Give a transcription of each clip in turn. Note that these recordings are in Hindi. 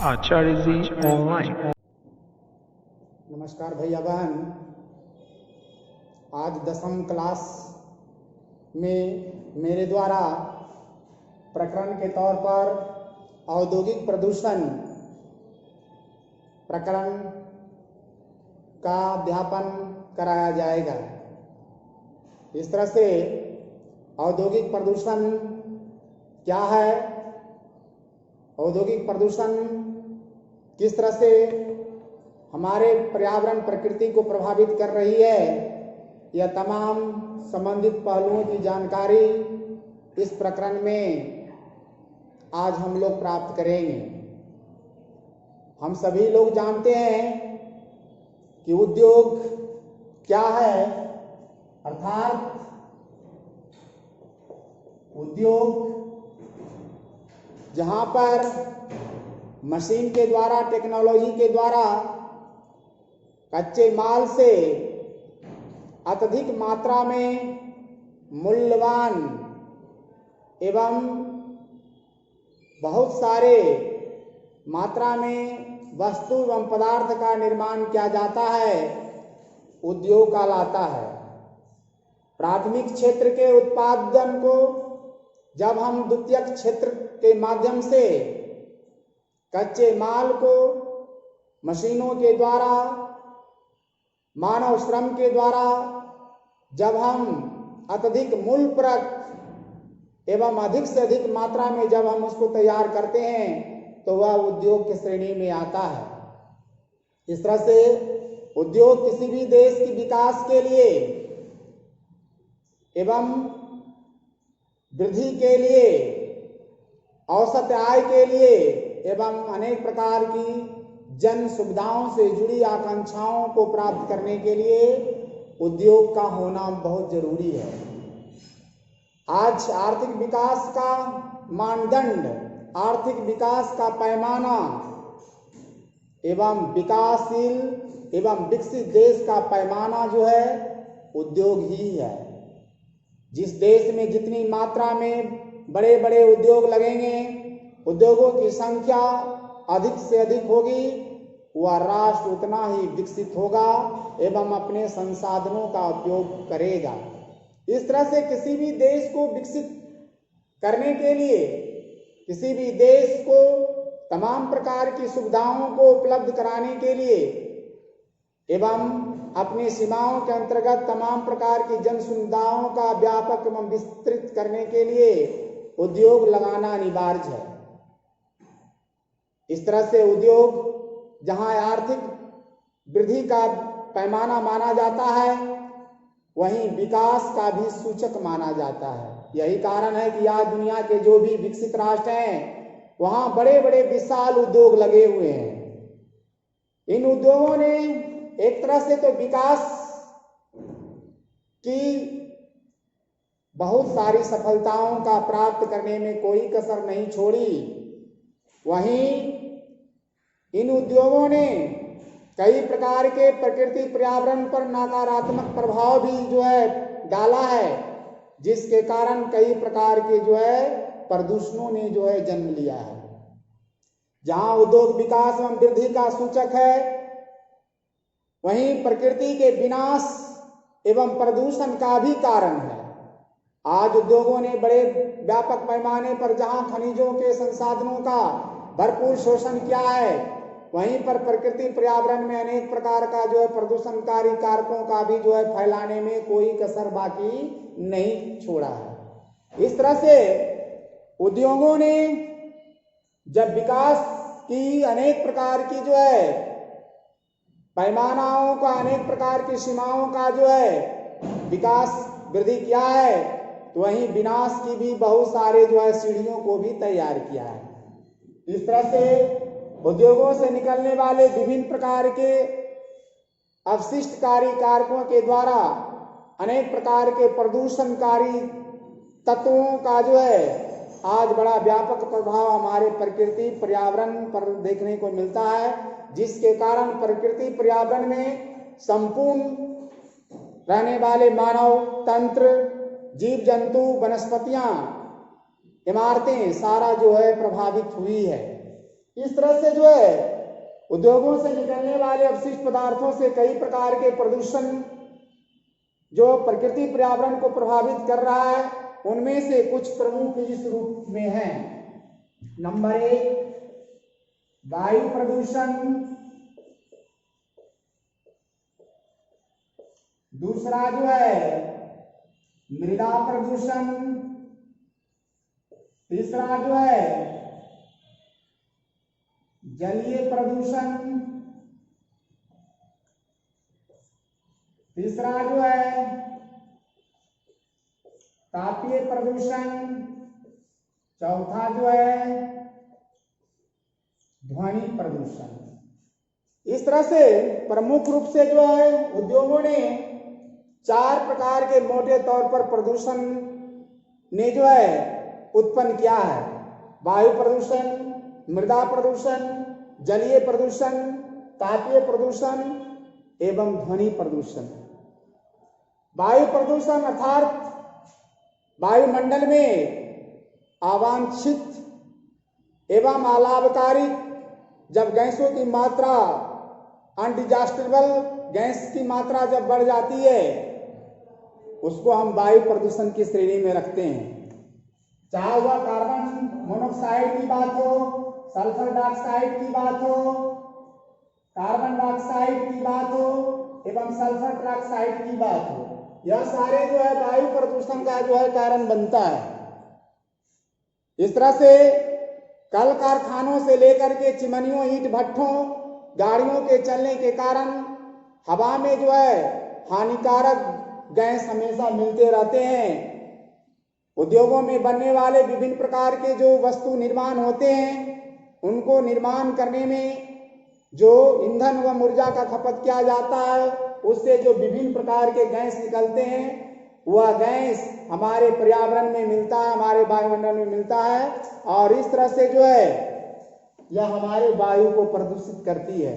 आचार्य जी ऑनलाइन। नमस्कार भैया बहन। आज 10वीं क्लास में मेरे द्वारा प्रकरण के तौर पर औद्योगिक प्रदूषण प्रकरण का अध्यापन कराया जाएगा। इस तरह से औद्योगिक प्रदूषण क्या है, औद्योगिक प्रदूषण किस तरह से हमारे पर्यावरण प्रकृति को प्रभावित कर रही है, यह तमाम संबंधित पहलुओं की जानकारी इस प्रकरण में आज हम लोग प्राप्त करेंगे। हम सभी लोग जानते हैं कि उद्योग क्या है, अर्थात उद्योग जहां पर मशीन के द्वारा, टेक्नोलॉजी के द्वारा कच्चे माल से अत्यधिक मात्रा में मूल्यवान एवं बहुत सारे मात्रा में वस्तु एवं पदार्थ का निर्माण किया जाता है, उद्योग कहलाता है। प्राथमिक क्षेत्र के उत्पादन को जब हम द्वितीयक क्षेत्र के माध्यम से कच्चे माल को मशीनों के द्वारा, मानव श्रम के द्वारा जब हम अत्यधिक मूल्यप्रक एवं अधिक से अधिक मात्रा में जब हम उसको तैयार करते हैं तो वह उद्योग की श्रेणी में आता है। इस तरह से उद्योग किसी भी देश की विकास के लिए एवं वृद्धि के लिए, औसत आय के लिए एवं अनेक प्रकार की जन सुविधाओं से जुड़ी आकांक्षाओं को प्राप्त करने के लिए उद्योग का होना बहुत जरूरी है। आज आर्थिक विकास का मानदंड, आर्थिक विकास का पैमाना एवं विकासशील एवं विकसित देश का पैमाना जो है उद्योग ही है। जिस देश में जितनी मात्रा में बड़े बड़े उद्योग लगेंगे, उद्योगों की संख्या अधिक से अधिक होगी, वह राष्ट्र उतना ही विकसित होगा एवं अपने संसाधनों का उपयोग करेगा। इस तरह से किसी भी देश को विकसित करने के लिए, किसी भी देश को तमाम प्रकार की सुविधाओं को उपलब्ध कराने के लिए एवं अपनी सीमाओं के अंतर्गत तमाम प्रकार की जन सुविधाओं का व्यापक एवं विस्तृत करने के लिए उद्योग लगाना अनिवार्य है। इस तरह से उद्योग जहां आर्थिक वृद्धि का पैमाना माना जाता है, वहीं विकास का भी सूचक माना जाता है। यही कारण है कि आज दुनिया के जो भी विकसित राष्ट्र हैं, वहां बड़े बड़े विशाल उद्योग लगे हुए हैं। इन उद्योगों ने एक तरह से तो विकास की बहुत सारी सफलताओं का प्राप्त करने में कोई कसर नहीं छोड़ी, वहीं इन उद्योगों ने कई प्रकार के प्रकृति पर्यावरण पर नकारात्मक प्रभाव भी जो है डाला है, जिसके कारण कई प्रकार के जो है प्रदूषणों ने जो है जन्म लिया है। जहां उद्योग विकास एवं वृद्धि का सूचक है, वहीं प्रकृति के विनाश एवं प्रदूषण का भी कारण है। आज उद्योगों ने बड़े व्यापक पैमाने पर जहां खनिजों के संसाधनों का भरपूर शोषण किया है, वहीं पर प्रकृति पर्यावरण में अनेक प्रकार का जो है प्रदूषणकारी कारकों का भी जो है फैलाने में कोई कसर बाकी नहीं छोड़ा है। इस तरह से उद्योगों ने जब विकास की अनेक प्रकार की जो है पैमानाओं का, अनेक प्रकार की सीमाओं का जो है विकास वृद्धि किया है, तो वहीं विनाश की भी बहुत सारे जो है सीढ़ियों को भी तैयार किया है। इस तरह से उद्योगों से निकलने वाले विभिन्न प्रकार के अपशिष्टकारी कारकों के द्वारा अनेक प्रकार के प्रदूषणकारी तत्वों का जो है आज बड़ा व्यापक प्रभाव हमारे प्रकृति पर्यावरण पर देखने को मिलता है, जिसके कारण प्रकृति पर्यावरण में संपूर्ण रहने वाले मानव तंत्र, जीव जंतु, वनस्पतियां, इमारतें सारा जो है प्रभावित हुई है। इस तरह से जो है उद्योगों से निकलने वाले अपशिष्ट पदार्थों से कई प्रकार के प्रदूषण जो प्रकृति पर्यावरण को प्रभावित कर रहा है, उनमें से कुछ प्रमुख इस रूप में हैं। नंबर 1, वायु प्रदूषण। दूसरा जो है मृदा प्रदूषण। तीसरा जो है जलीय प्रदूषण। तीसरा जो है तापीय प्रदूषण। चौथा जो है ध्वनि प्रदूषण। इस तरह से प्रमुख रूप से जो है उद्योगों ने 4 प्रकार के मोटे तौर पर प्रदूषण ने जो है उत्पन्न किया है। वायु प्रदूषण, मृदा प्रदूषण, जलीय प्रदूषण, तापीय प्रदूषण एवं ध्वनि प्रदूषण। वायु प्रदूषण अर्थात वायुमंडल में अवांछित एवं अलाभकारी जब गैसों की मात्रा, अनडिजास्टेबल गैस की मात्रा जब बढ़ जाती है, उसको हम वायु प्रदूषण की श्रेणी में रखते हैं। चाहे वह कार्बन मोनोऑक्साइड की बात हो, सल्फर डाइऑक्साइड की बात हो, कार्बन डाइऑक्साइड की बात हो एवं सल्फर ट्राइऑक्साइड की बात हो, यह सारे जो है वायु प्रदूषण का जो है कारण बनता है। इस तरह से कल कारखानों से लेकर के चिमनियों, ईंट भट्ठों, गाड़ियों के चलने के कारण हवा में जो है हानिकारक गैस हमेशा मिलते रहते हैं। उद्योगों में बनने वाले विभिन्न प्रकार के जो वस्तु निर्माण होते हैं, उनको निर्माण करने में जो ईंधन व ऊर्जा का खपत किया जाता है, उससे जो विभिन्न प्रकार के गैस निकलते हैं, वह गैस हमारे पर्यावरण में मिलता है, हमारे वायुमंडल में मिलता है और इस तरह से जो है यह हमारे वायु को प्रदूषित करती है।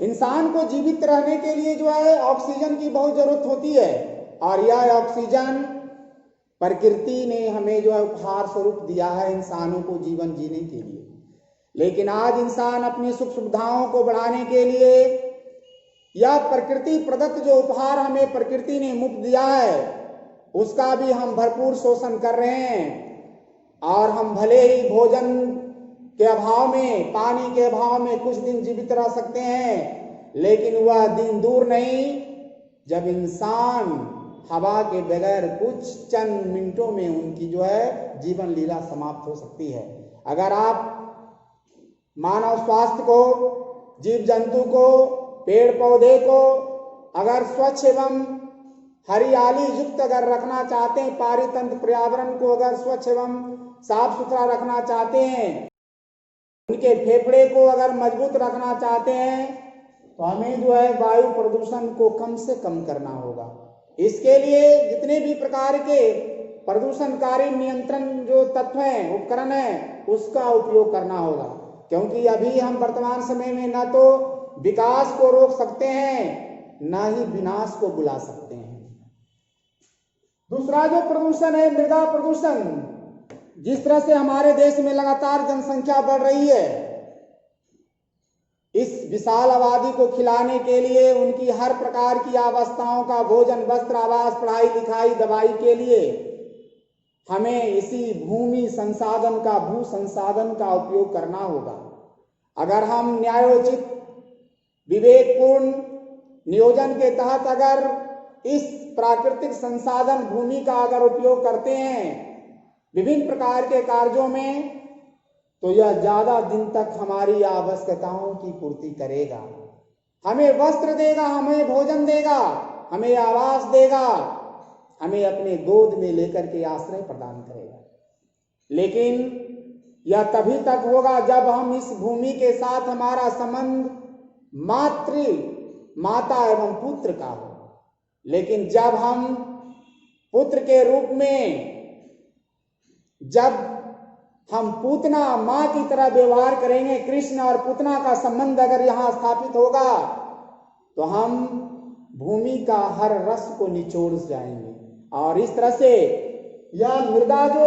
इंसान को जीवित रहने के लिए जो है ऑक्सीजन की बहुत जरूरत होती है और यह ऑक्सीजन प्रकृति ने हमें जो है उपहार स्वरूप दिया है इंसानों को जीवन जीने के लिए। लेकिन आज इंसान अपनी सुख सुविधाओं को बढ़ाने के लिए यह प्रकृति प्रदत्त जो उपहार हमें प्रकृति ने मुफ्त दिया है, उसका भी हम भरपूर शोषण कर रहे हैं और हम भले ही भोजन के अभाव में, पानी के अभाव में कुछ दिन जीवित रह सकते हैं, लेकिन वह दिन दूर नहीं जब इंसान हवा के बगैर कुछ चंद मिनटों में उनकी जो है जीवन लीला समाप्त हो सकती है। अगर आप मानव स्वास्थ्य को, जीव जंतु को, पेड़ पौधे को अगर स्वच्छ एवं हरियाली युक्त अगर रखना चाहते हैं, पारितंत्र पर्यावरण को अगर स्वच्छ एवं साफ सुथरा रखना चाहते हैं, उनके फेफड़े को अगर मजबूत रखना चाहते हैं, तो हमें जो है वायु प्रदूषण को कम से कम करना होगा। इसके लिए जितने भी प्रकार के प्रदूषणकारी नियंत्रण जो तत्व हैं, उपकरण हैं, उसका उपयोग करना होगा, क्योंकि अभी हम वर्तमान समय में न तो विकास को रोक सकते हैं, न ही विनाश को बुला सकते हैं। दूसरा जो प्रदूषण है मृदा प्रदूषण। जिस तरह से हमारे देश में लगातार जनसंख्या बढ़ रही है, इस विशाल आबादी को खिलाने के लिए उनकी हर प्रकार की आवश्यकताओं का भोजन, वस्त्र, आवास, पढ़ाई लिखाई, दवाई के लिए हमें इसी भूमि संसाधन का, भू संसाधन का उपयोग करना होगा। अगर हम न्यायोचित विवेकपूर्ण नियोजन के तहत अगर इस प्राकृतिक संसाधन भूमि का अगर उपयोग करते हैं विभिन्न प्रकार के कार्यों में, तो यह ज्यादा दिन तक हमारी आवश्यकताओं की पूर्ति करेगा, हमें वस्त्र देगा, हमें भोजन देगा, हमें आवास देगा, हमें अपने गोद में लेकर के आश्रय प्रदान करेगा। लेकिन यह तभी तक होगा जब हम इस भूमि के साथ हमारा संबंध माता एवं पुत्र का हो। लेकिन जब हम पुत्र के रूप में, जब हम पूतना मां की तरह व्यवहार करेंगे, कृष्ण और पूतना का संबंध अगर यहाँ स्थापित होगा, तो हम भूमि का हर रस को निचोड़ जाएंगे और इस तरह से यह मृदा जो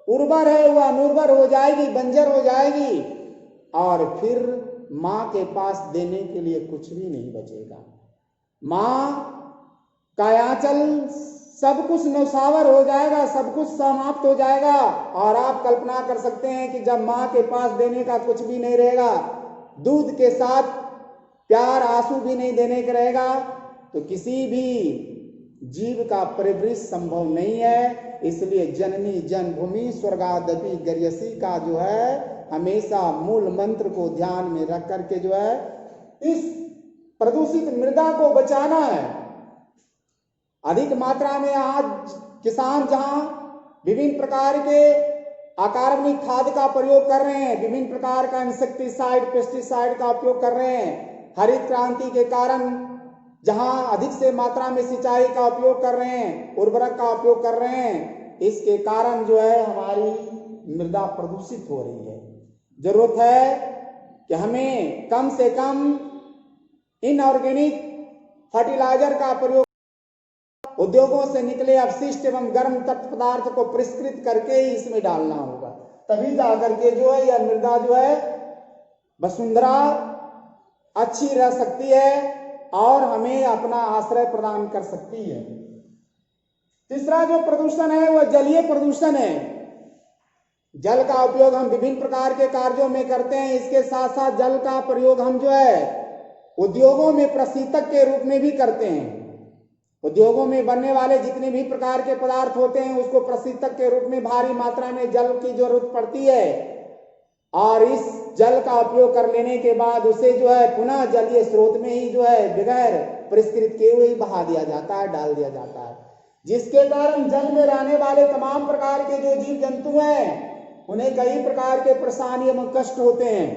उर्वर है वह अनुर्वर हो जाएगी, बंजर हो जाएगी और फिर माँ के पास देने के लिए कुछ भी नहीं बचेगा। माँ का आंचल सब कुछ नौसावर हो जाएगा, सब कुछ समाप्त हो जाएगा। और आप कल्पना कर सकते हैं कि जब माँ के पास देने का कुछ भी नहीं रहेगा, दूध के साथ प्यार आंसू भी नहीं देने का रहेगा, तो किसी भी जीव का परिवृष संभव नहीं है। इसलिए जननी जन्मभूमि स्वर्गादपि गर्यसी का जो है हमेशा मूल मंत्र को ध्यान में रख करके जो है इस प्रदूषित मृदा को बचाना है। अधिक मात्रा में आज किसान जहां विभिन्न प्रकार के अकार्बनिक खाद का प्रयोग कर रहे हैं, विभिन्न प्रकार का इंसेक्टिसाइड पेस्टिसाइड का उपयोग कर रहे हैं, हरित क्रांति के कारण जहां अधिक से मात्रा में सिंचाई का उपयोग कर रहे हैं, उर्वरक का उपयोग कर रहे हैं, इसके कारण जो है हमारी मृदा प्रदूषित हो रही है। जरूरत है कि हमें कम से कम इनऑर्गेनिक फर्टिलाइजर का प्रयोग, उद्योगों से निकले अपशिष्ट एवं गर्म तत्व पदार्थ को परिष्कृत करके ही इसमें डालना होगा। तभी जाकर के जो है यह मृदा जो है वसुंधरा अच्छी रह सकती है और हमें अपना आश्रय प्रदान कर सकती है। तीसरा जो प्रदूषण है वह जलीय प्रदूषण है। जल का उपयोग हम विभिन्न प्रकार के कार्यों में करते हैं, इसके साथ साथ जल का प्रयोग हम जो है उद्योगों में प्रशीतक के रूप में भी करते हैं। उद्योगों में बनने वाले जितने भी प्रकार के पदार्थ होते हैं उसको प्रशीतक के रूप में भारी मात्रा में जल की जरूरत पड़ती है, और इस जल का उपयोग कर लेने के बाद उसे जो है पुनः जलीय स्रोत में ही जो है बगैर परिष्कृत किए हुए ही बहा दिया जाता है, डाल दिया जाता है, जिसके कारण जल में रहने वाले तमाम प्रकार के जो जीव जंतु हैं उन्हें कई प्रकार के परेशानी एवं कष्ट होते हैं।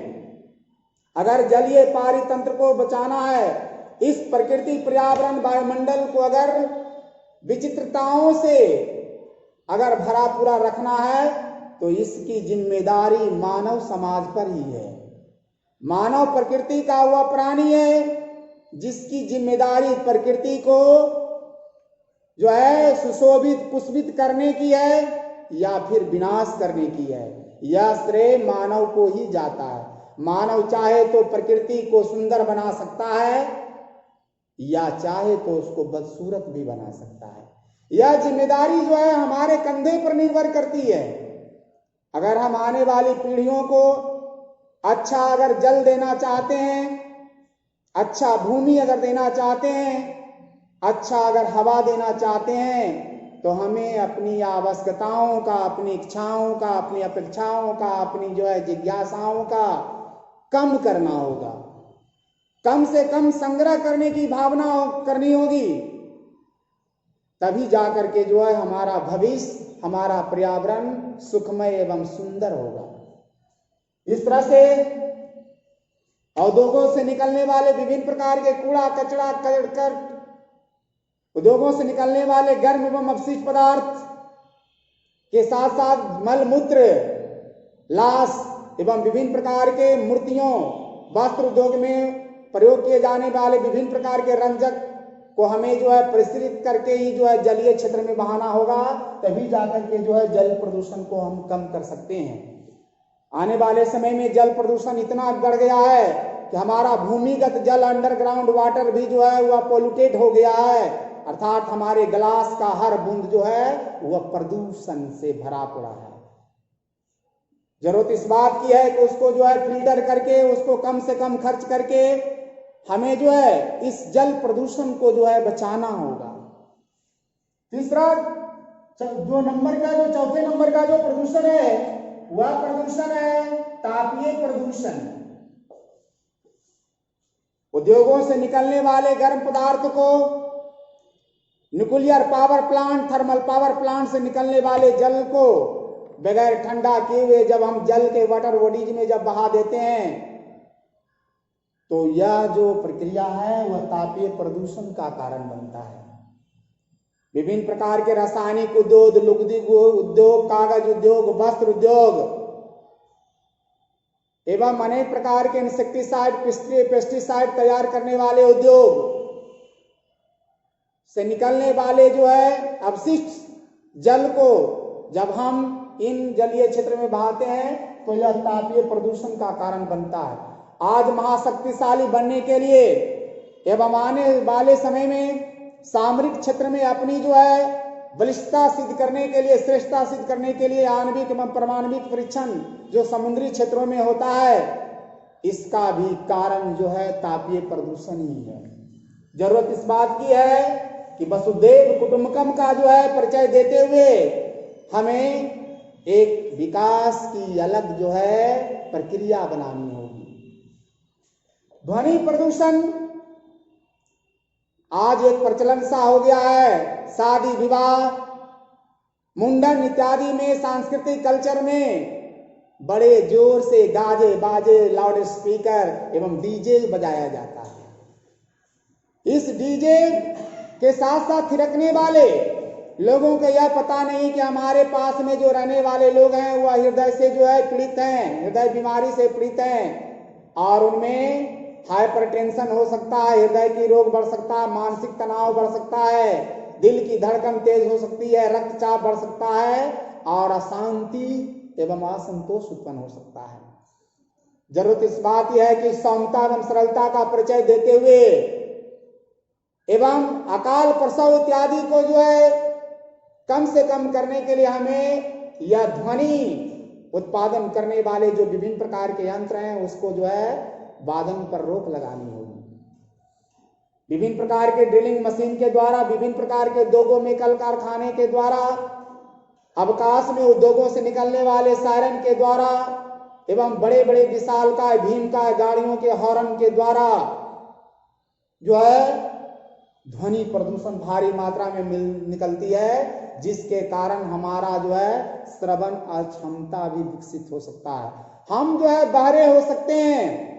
अगर जलीय पारितंत्र को बचाना है, इस प्रकृति पर्यावरण वायुमंडल को अगर विचित्रताओं से अगर भरा पूरा रखना है तो इसकी जिम्मेदारी मानव समाज पर ही है। मानव प्रकृति का वह प्राणी है जिसकी जिम्मेदारी प्रकृति को जो है सुशोभित पुष्पित करने की है या फिर विनाश करने की है। यह श्रेय मानव को ही जाता है। मानव चाहे तो प्रकृति को सुंदर बना सकता है या चाहे तो उसको बदसूरत भी बना सकता है। यह जिम्मेदारी जो है हमारे कंधे पर निर्भर करती है। अगर हम आने वाली पीढ़ियों को अच्छा अगर जल देना चाहते हैं, अच्छा भूमि अगर देना चाहते हैं, अच्छा अगर हवा देना चाहते हैं, तो हमें अपनी आवश्यकताओं का, अपनी इच्छाओं का, अपनी अपेक्षाओं का, अपनी जो है जिज्ञासाओं का कम करना होगा। कम से कम संग्रह करने की भावना करनी होगी, तभी जाकर के जो है हमारा भविष्य, हमारा पर्यावरण सुखमय एवं सुंदर होगा। इस तरह से उद्योगों से निकलने वाले विभिन्न प्रकार के कूड़ा कचरा करकट, उद्योगों से निकलने वाले गर्म एवं अपशिष्ट पदार्थ के साथ साथ मल मूत्र, लाश एवं विभिन्न प्रकार के मूर्तियों, वस्त्र उद्योग में प्रयोग किए जाने वाले विभिन्न प्रकार के रंजक को हमें जो है परिष्कृत करके ही जो है जलीय क्षेत्र में बहाना होगा, तभी जाकर के जो है जल प्रदूषण को हम कम कर सकते हैं। आने वाले समय में जल प्रदूषण इतना बढ़ गया है कि हमारा भूमिगत जल, अंडरग्राउंड वाटर भी जो है वह पोल्यूटेड हो गया है, अर्थात हमारे गिलास का हर बूंद जो है वह प्रदूषण से भरा पड़ा है। जरूरत इस बात की है कि उसको जो है फिल्टर करके, उसको कम से कम खर्च करके हमें जो है इस जल प्रदूषण को जो है बचाना होगा। तीसरा जो नंबर का, जो चौथे नंबर का जो प्रदूषण है वह प्रदूषण है तापीय प्रदूषण। उद्योगों से निकलने वाले गर्म पदार्थ को nuclear power plant, thermal power plant से निकलने वाले जल को बगैर ठंडा किए हुए जब हम जल के वाटर बॉडीज में जब बहा देते हैं तो यह जो प्रक्रिया है वह तापीय प्रदूषण का कारण बनता है। विभिन्न प्रकार के रासायनिक उद्योग, लुगदी उद्योग, कागज उद्योग, वस्त्र उद्योग एवं अनेक प्रकार के इंसेक्टिसाइड, पेस्टिसाइड तैयार करने वाले उद्योग से निकलने वाले जो है अपशिष्ट जल को जब हम इन जलीय क्षेत्र में बहाते हैं तो यह तापीय प्रदूषण का कारण बनता है। आज महाशक्तिशाली बनने के लिए एवं आने वाले समय में सामरिक क्षेत्र में अपनी जो है बलिष्ठता सिद्ध करने के लिए, श्रेष्ठता सिद्ध करने के लिए आणविक एवं परमाणविक परीक्षण जो समुद्री क्षेत्रों में होता है, इसका भी कारण जो है तापीय प्रदूषण ही है। जरूरत इस बात की है कि वसुधैव कुटुंबकम का जो है परिचय देते हुए हमें एक विकास की अलग जो है प्रक्रिया बनानी होगी। ध्वनि प्रदूषण आज एक प्रचलन सा हो गया है। शादी विवाह, मुंडन इत्यादि में, सांस्कृतिक कल्चर में बड़े जोर से गाजे बाजे, लाउड स्पीकर एवं डीजे बजाया जाता है। इस डीजे के साथ साथ थिरकने वाले लोगों को यह पता नहीं कि हमारे पास में जो रहने वाले लोग हैं वह हृदय से जो है पीड़ित हैं, हृदय बीमारी से पीड़ित हैं और उनमें हाइपरटेंशन हो सकता है, हृदय की रोग बढ़ सकता है, मानसिक तनाव बढ़ सकता है, दिल की धड़कन तेज हो सकती है, रक्तचाप बढ़ सकता है और अशांति एवं असंतोष उत्पन्न हो सकता है। जरूरत इस बात यह है कि सौम्यता एवं सरलता का परिचय देते हुए एवं अकाल प्रसव इत्यादि को जो है कम से कम करने के लिए हमें यह ध्वनि उत्पादन करने वाले जो विभिन्न प्रकार के यंत्र हैं उसको जो है वादन पर रोक लगानी होगी। विभिन्न प्रकार के ड्रिलिंग मशीन के द्वारा, विभिन्न प्रकार के उद्योगों में, कल कारखाने के द्वारा, अवकाश में उद्योगों से निकलने वाले सायरन के द्वारा एवं बड़े बड़े विशालकाय भीमकाय गाड़ियों के हॉर्न के द्वारा जो है ध्वनि प्रदूषण भारी मात्रा में निकलती है, जिसके कारण हमारा जो है श्रवण अक्षमता भी विकसित हो सकता है। हम जो है बहरे हो सकते हैं,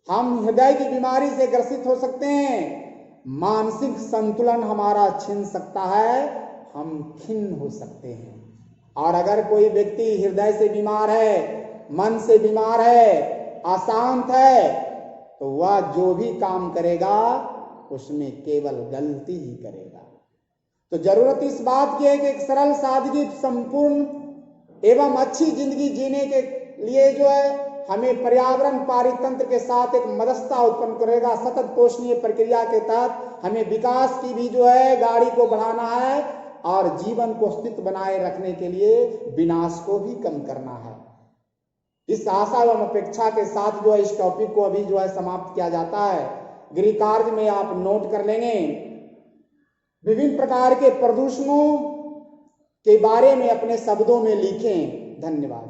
हम हृदय की बीमारी से ग्रसित हो सकते हैं, मानसिक संतुलन हमारा छिन सकता है, हम खिन्न हो सकते हैं। और अगर कोई व्यक्ति हृदय से बीमार है, मन से बीमार है, अशांत है, तो वह जो भी काम करेगा उसमें केवल गलती ही करेगा। तो जरूरत इस बात की है कि एक सरल, सादगी, संपूर्ण एवं अच्छी जिंदगी जीने के लिए जो है हमें पर्यावरण पारितंत्र के साथ एक मददता उत्पन्न करेगा। सतत पोषणीय प्रक्रिया के तहत हमें विकास की भी जो है गाड़ी को बढ़ाना है और जीवन को स्थित बनाए रखने के लिए विनाश को भी कम करना है। इस आशा एवं अपेक्षा के साथ जो है इस टॉपिक को अभी जो है समाप्त किया जाता है। गृह कार्य में आप नोट कर लेंगे, विभिन्न प्रकार के प्रदूषणों के बारे में अपने शब्दों में लिखें। धन्यवाद।